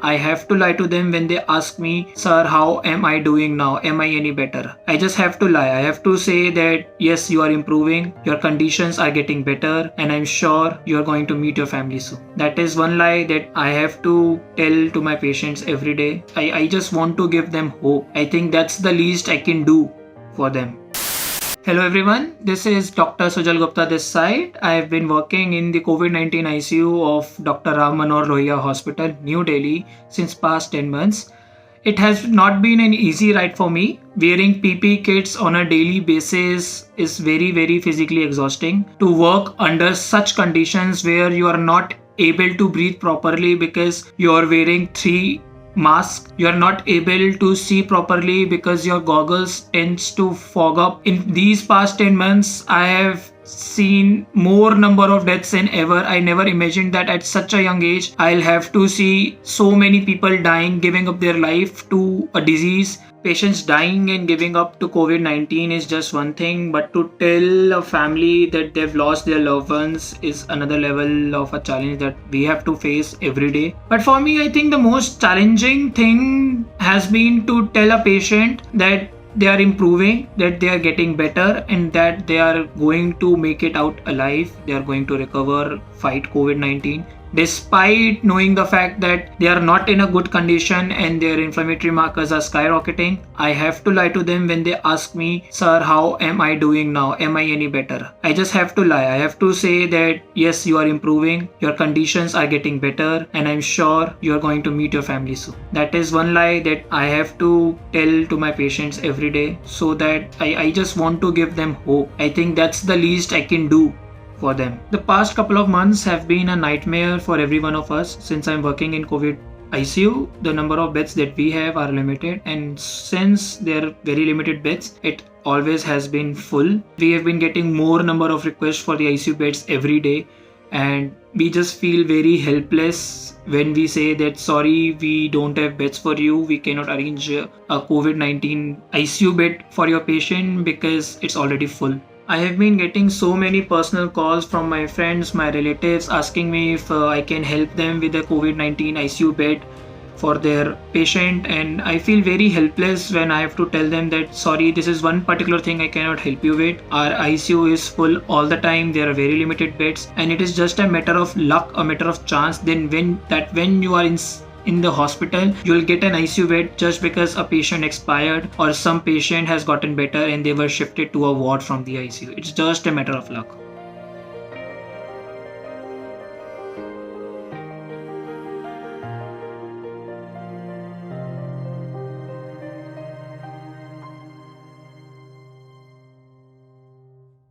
I have to lie to them when they ask me, "Sir, how am I doing now? Am I any better?" I just have to lie. I have to say that yes, you are improving, your conditions are getting better, and I'm sure you are going to meet your family soon. That is one lie that I have to tell to my patients every day. I just want to give them hope. I think that's the least I can do for them. Hello everyone, this is Dr. Sujal Gupta this side. I have been working in the COVID-19 ICU of Dr. Ram Manohar Lohia Hospital, New Delhi since past 10 months. It has not been an easy ride for me. Wearing PPE kits on a daily basis is very physically exhausting. To work under such conditions where you are not able to breathe properly because you are wearing 3 mask, you are not able to see properly because your goggles tends to fog up. In these past 10 months I have seen more number of deaths than ever. I never imagined that at such a young age I'll have to see so many people dying, giving up their life to a disease. Patients dying and giving up to COVID-19 is just one thing, but to tell a family that they've lost their loved ones is another level of a challenge that we have to face every day. But for me, I think the most challenging thing has been to tell a patient that they are improving, that they are getting better, and that they are going to make it out alive. They are going to recover, fight COVID-19. Despite knowing the fact that they are not in a good condition and their inflammatory markers are skyrocketing, I have to lie to them when they ask me, "Sir, how am I doing now? Am I any better?" I just have to lie. I have to say that yes, you are improving, your conditions are getting better, and I'm sure you are going to meet your family soon. That is one lie that I have to tell to my patients every day, so that I just want to give them hope. I think that's the least I can do for them. The past couple of months have been a nightmare for every one of us. Since I'm working in COVID ICU, the number of beds that we have are limited, and since they're very limited beds, it always has been full. We have been getting more number of requests for the ICU beds every day, and we just feel very helpless when we say that sorry, we don't have beds for you, we cannot arrange a COVID-19 ICU bed for your patient because it's already full. I have been getting so many personal calls from my friends, my relatives asking me if I can help them with a COVID-19 ICU bed for their patient, and I feel very helpless when I have to tell them that sorry, this is one particular thing I cannot help you with. Our ICU is full all the time, there are very limited beds, and it is just a matter of luck, a matter of chance. Then when you are in the hospital, you'll get an ICU bed just because a patient expired or some patient has gotten better and they were shifted to a ward from the ICU. It's just a matter of luck.